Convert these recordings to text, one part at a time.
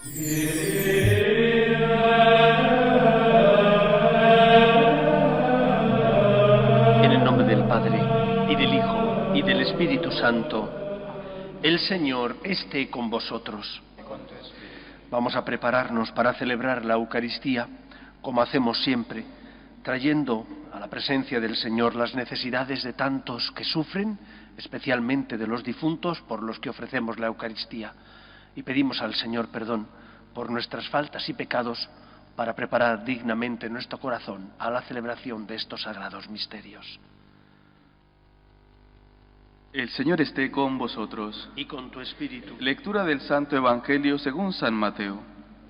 En el nombre del Padre, y del Hijo, y del Espíritu Santo, el Señor esté con vosotros. Vamos a prepararnos para celebrar la Eucaristía, como hacemos siempre, trayendo a la presencia del Señor las necesidades de tantos que sufren, especialmente de los difuntos por los que ofrecemos la Eucaristía, y pedimos al Señor perdón por nuestras faltas y pecados para preparar dignamente nuestro corazón a la celebración de estos sagrados misterios. El Señor esté con vosotros. Y con tu espíritu. Lectura del Santo Evangelio según San Mateo.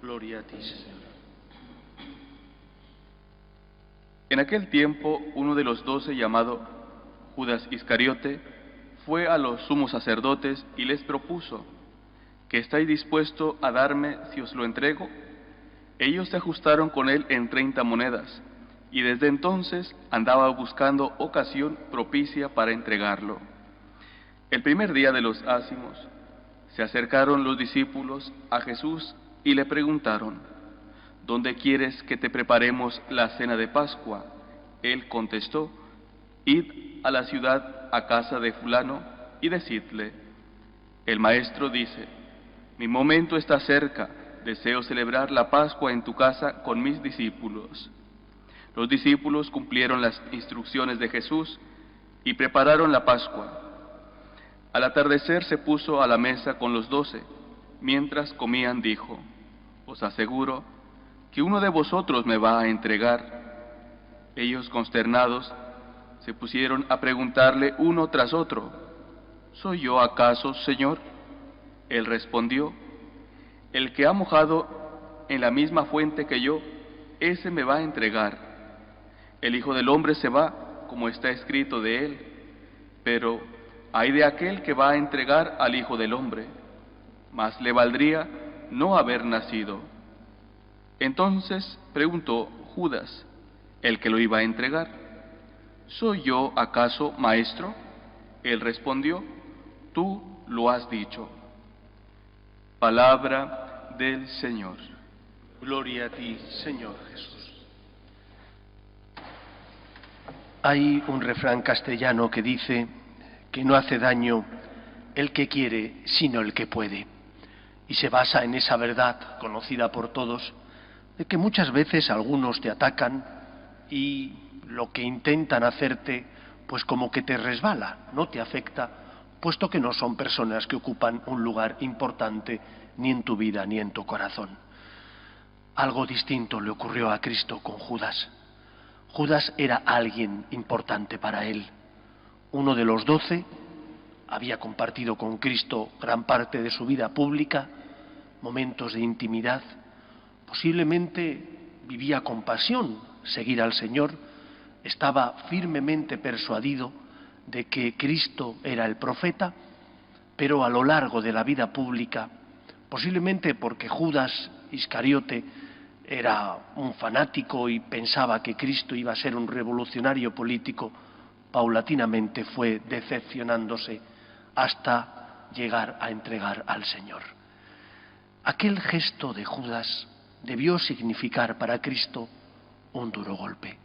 Gloria a ti, Señor. En aquel tiempo, uno de los 12, llamado Judas Iscariote, fue a los sumos sacerdotes y les propuso: ¿qué estáis dispuesto a darme si os lo entrego? Ellos se ajustaron con él en 30 monedas, y desde entonces andaba buscando ocasión propicia para entregarlo. El primer día de los ázimos, se acercaron los discípulos a Jesús y le preguntaron: ¿dónde quieres que te preparemos la cena de Pascua? Él contestó: id a la ciudad, a casa de fulano, y decidle: el maestro dice, mi momento está cerca, deseo celebrar la Pascua en tu casa con mis discípulos. Los discípulos cumplieron las instrucciones de Jesús y prepararon la Pascua. Al atardecer se puso a la mesa con los 12. Mientras comían dijo: os aseguro que uno de vosotros me va a entregar. Ellos, consternados, se pusieron a preguntarle uno tras otro: ¿soy yo acaso, Señor? Él respondió: el que ha mojado en la misma fuente que yo, ese me va a entregar. El Hijo del Hombre se va, como está escrito de él, pero ay de aquel que va a entregar al Hijo del Hombre. Más le valdría no haber nacido. Entonces preguntó Judas, el que lo iba a entregar: ¿soy yo acaso, maestro? Él respondió: tú lo has dicho. Palabra del Señor. Gloria a ti, Señor Jesús. Hay un refrán castellano que dice que no hace daño el que quiere, sino el que puede. Y se basa en esa verdad conocida por todos, de que muchas veces algunos te atacan y lo que intentan hacerte, pues como que te resbala, no te afecta, puesto que no son personas que ocupan un lugar importante ni en tu vida ni en tu corazón. Algo distinto le ocurrió a Cristo con Judas. Judas era alguien importante para él. Uno de los 12, había compartido con Cristo gran parte de su vida pública, momentos de intimidad, posiblemente vivía con pasión seguir al Señor, estaba firmemente persuadido de que Cristo era el profeta, pero a lo largo de la vida pública, posiblemente porque Judas Iscariote era un fanático y pensaba que Cristo iba a ser un revolucionario político, paulatinamente fue decepcionándose hasta llegar a entregar al Señor. Aquel gesto de Judas debió significar para Cristo un duro golpe.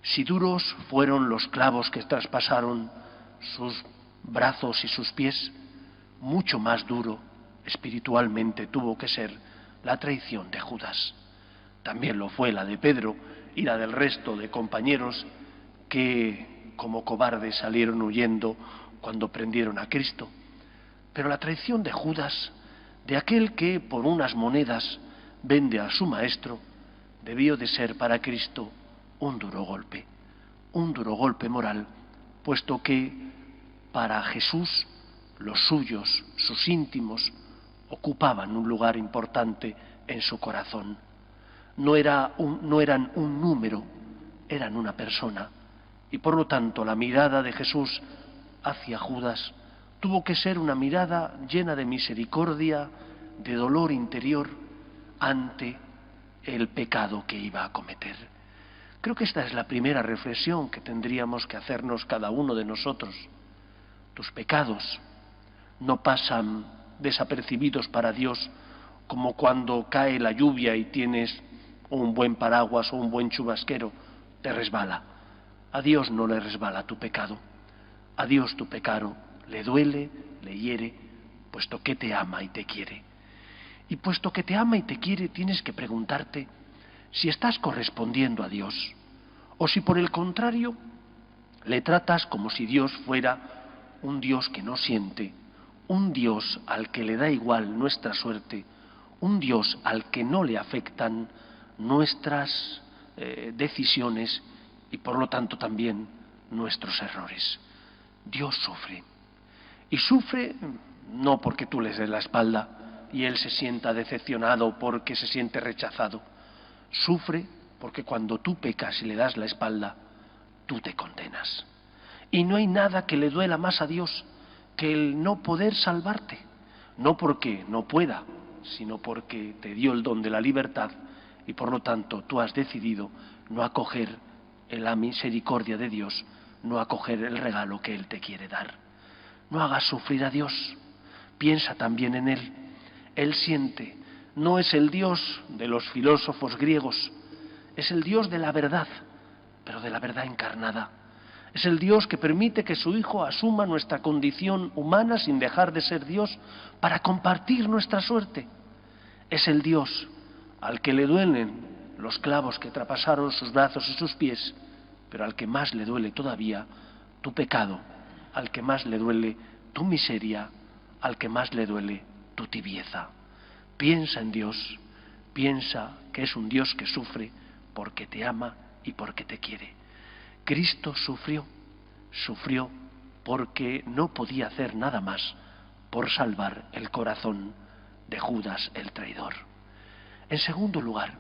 Si duros fueron los clavos que traspasaron sus brazos y sus pies, mucho más duro espiritualmente tuvo que ser la traición de Judas. También lo fue la de Pedro y la del resto de compañeros que como cobardes salieron huyendo cuando prendieron a Cristo. Pero la traición de Judas, de aquel que por unas monedas vende a su maestro, debió de ser para Cristo un duro golpe moral, puesto que para Jesús los suyos, sus íntimos, ocupaban un lugar importante en su corazón. No eran un número, eran una persona. Y por lo tanto la mirada de Jesús hacia Judas tuvo que ser una mirada llena de misericordia, de dolor interior ante el pecado que iba a cometer. Creo que esta es la primera reflexión que tendríamos que hacernos cada uno de nosotros. Tus pecados no pasan desapercibidos para Dios como cuando cae la lluvia y tienes un buen paraguas o un buen chubasquero, te resbala. A Dios no le resbala tu pecado. A Dios tu pecado le duele, le hiere, puesto que te ama y te quiere. Y puesto que te ama y te quiere, tienes que preguntarte si estás correspondiendo a Dios, o si por el contrario le tratas como si Dios fuera un Dios que no siente, un Dios al que le da igual nuestra suerte, un Dios al que no le afectan nuestras decisiones y por lo tanto también nuestros errores. Dios sufre. Y sufre no porque tú le des la espalda y Él se sienta decepcionado porque se siente rechazado. Sufre porque cuando tú pecas y le das la espalda, tú te condenas. Y no hay nada que le duela más a Dios que el no poder salvarte. No porque no pueda, sino porque te dio el don de la libertad y por lo tanto tú has decidido no acoger en la misericordia de Dios, no acoger el regalo que Él te quiere dar. No hagas sufrir a Dios, piensa también en Él. Él siente, no es el Dios de los filósofos griegos, es el Dios de la verdad, pero de la verdad encarnada. Es el Dios que permite que su Hijo asuma nuestra condición humana sin dejar de ser Dios para compartir nuestra suerte. Es el Dios al que le duelen los clavos que traspasaron sus brazos y sus pies, pero al que más le duele todavía tu pecado, al que más le duele tu miseria, al que más le duele tu tibieza. Piensa en Dios, piensa que es un Dios que sufre porque te ama y porque te quiere. Cristo sufrió porque no podía hacer nada más por salvar el corazón de Judas el traidor. En segundo lugar,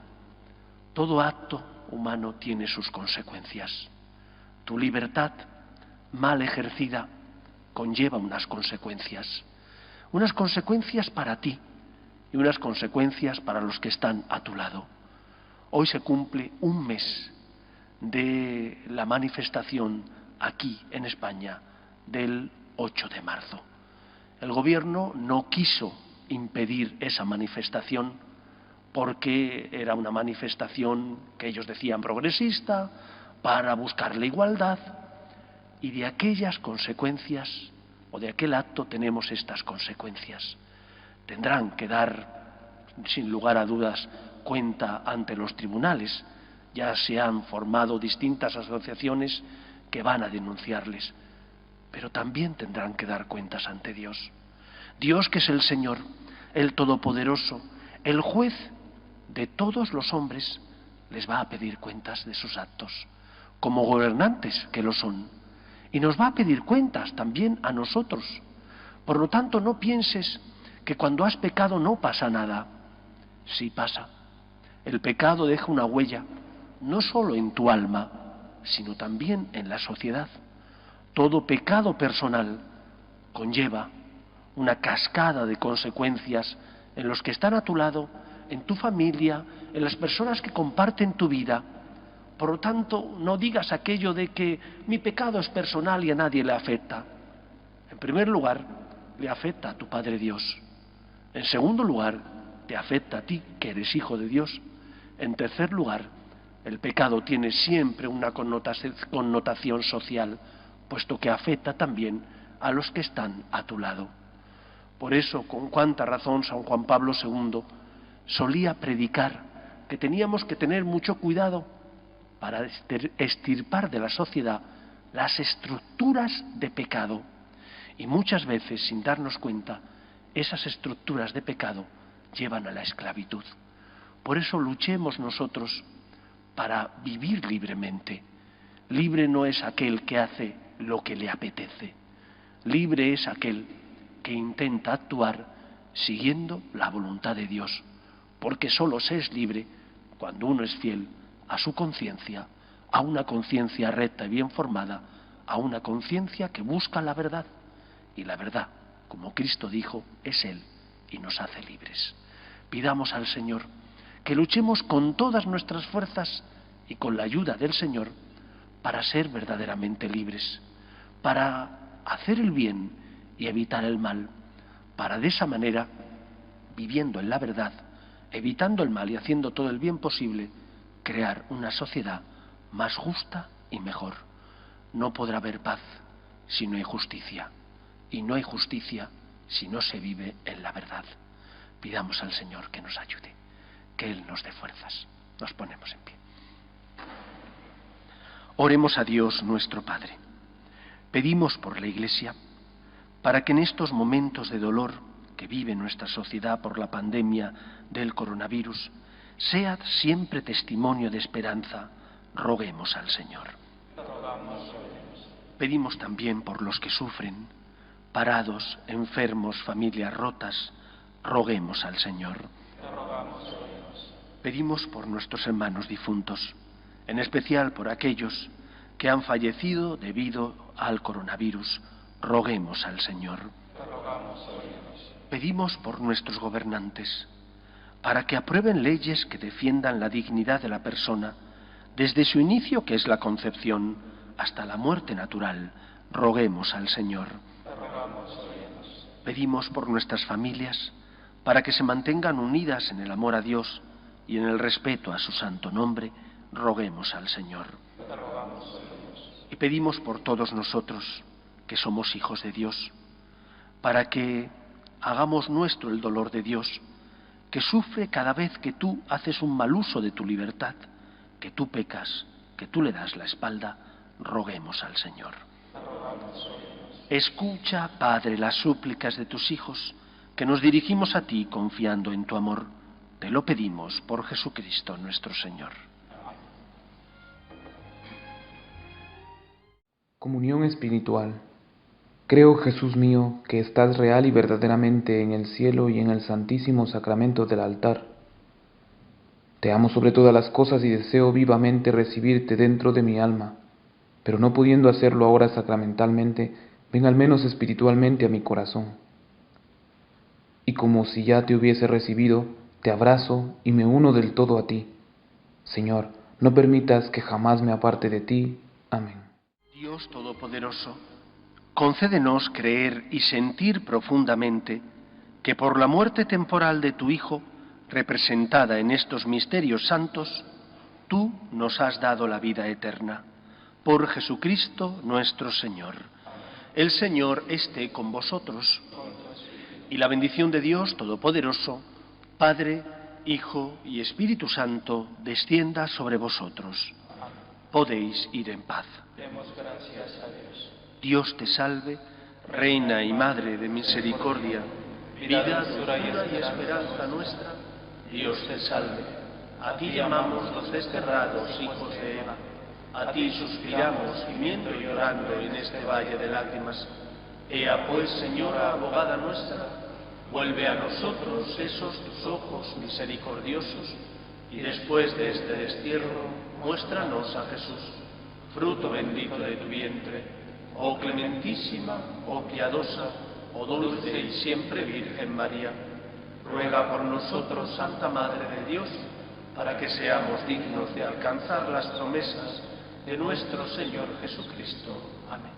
todo acto humano tiene sus consecuencias. Tu libertad mal ejercida conlleva unas consecuencias para ti y unas consecuencias para los que están a tu lado. Hoy se cumple un mes de la manifestación aquí en España del 8 de marzo. El gobierno no quiso impedir esa manifestación porque era una manifestación que ellos decían progresista, para buscar la igualdad, y de aquellas consecuencias o de aquel acto tenemos estas consecuencias. Tendrán que dar, sin lugar a dudas, cuenta ante los tribunales. Ya se han formado distintas asociaciones que van a denunciarles, pero también tendrán que dar cuentas ante Dios. Dios, que es el Señor, el Todopoderoso, el juez de todos los hombres, les va a pedir cuentas de sus actos, como gobernantes que lo son, y nos va a pedir cuentas también a nosotros. Por lo tanto, no pienses que cuando has pecado no pasa nada. Sí pasa. El pecado deja una huella, no solo en tu alma, sino también en la sociedad. Todo pecado personal conlleva una cascada de consecuencias en los que están a tu lado, en tu familia, en las personas que comparten tu vida. Por lo tanto, no digas aquello de que mi pecado es personal y a nadie le afecta. En primer lugar, le afecta a tu Padre Dios. En segundo lugar, te afecta a ti, que eres hijo de Dios. En tercer lugar, el pecado tiene siempre una connotación social, puesto que afecta también a los que están a tu lado. Por eso, con cuánta razón San Juan Pablo II solía predicar que teníamos que tener mucho cuidado para extirpar de la sociedad las estructuras de pecado. Y muchas veces, sin darnos cuenta, esas estructuras de pecado llevan a la esclavitud. Por eso luchemos nosotros para vivir libremente. Libre no es aquel que hace lo que le apetece. Libre es aquel que intenta actuar siguiendo la voluntad de Dios, porque solo se es libre cuando uno es fiel a su conciencia, a una conciencia recta y bien formada, a una conciencia que busca la verdad. Y la verdad, como Cristo dijo, es Él y nos hace libres. Pidamos al Señor que luchemos con todas nuestras fuerzas y con la ayuda del Señor para ser verdaderamente libres, para hacer el bien y evitar el mal, para de esa manera viviendo en la verdad, evitando el mal y haciendo todo el bien posible, crear una sociedad más justa y mejor. No podrá haber paz si no hay justicia, y no hay justicia si no se vive en la verdad. Pidamos al Señor que nos ayude, que Él nos dé fuerzas. Nos ponemos en pie. Oremos a Dios nuestro Padre. Pedimos por la Iglesia para que en estos momentos de dolor que vive nuestra sociedad por la pandemia del coronavirus sea siempre testimonio de esperanza. Roguemos al Señor. Pedimos también por los que sufren, parados, enfermos, familias rotas. Roguemos al Señor. Pedimos por nuestros hermanos difuntos, en especial por aquellos que han fallecido debido al coronavirus. Roguemos al Señor. Pedimos por nuestros gobernantes, para que aprueben leyes que defiendan la dignidad de la persona, desde su inicio, que es la concepción, hasta la muerte natural. Roguemos al Señor. Pedimos por nuestras familias, para que se mantengan unidas en el amor a Dios y en el respeto a su santo nombre. Roguemos al Señor. Y pedimos por todos nosotros, que somos hijos de Dios, para que hagamos nuestro el dolor de Dios, que sufre cada vez que tú haces un mal uso de tu libertad, que tú pecas, que tú le das la espalda. Roguemos al Señor. Escucha, Padre, las súplicas de tus hijos, que nos dirigimos a ti confiando en tu amor. Te lo pedimos por Jesucristo nuestro Señor. Comunión espiritual. Creo, Jesús mío, que estás real y verdaderamente en el cielo y en el santísimo sacramento del altar. Te amo sobre todas las cosas y deseo vivamente recibirte dentro de mi alma, pero no pudiendo hacerlo ahora sacramentalmente, ven al menos espiritualmente a mi corazón. Y como si ya te hubiese recibido, te abrazo y me uno del todo a ti. Señor, no permitas que jamás me aparte de ti. Amén. Dios Todopoderoso, concédenos creer y sentir profundamente que por la muerte temporal de tu Hijo, representada en estos misterios santos, tú nos has dado la vida eterna. Por Jesucristo nuestro Señor. El Señor esté con vosotros. Y la bendición de Dios Todopoderoso, Padre, Hijo y Espíritu Santo, descienda sobre vosotros. Podéis ir en paz. Demos gracias a Dios. Dios te salve, Reina y Madre de misericordia, vida, dulzura y esperanza nuestra. Dios te salve. A ti llamamos los desterrados hijos de Eva. A ti suspiramos, gimiendo y llorando en este valle de lágrimas. Ea pues, Señora, abogada nuestra, vuelve a nosotros esos tus ojos misericordiosos, y después de este destierro, muéstranos a Jesús, fruto bendito de tu vientre, oh clementísima, oh piadosa, oh dulce y siempre Virgen María. Ruega por nosotros, Santa Madre de Dios, para que seamos dignos de alcanzar las promesas de nuestro Señor Jesucristo. Amén.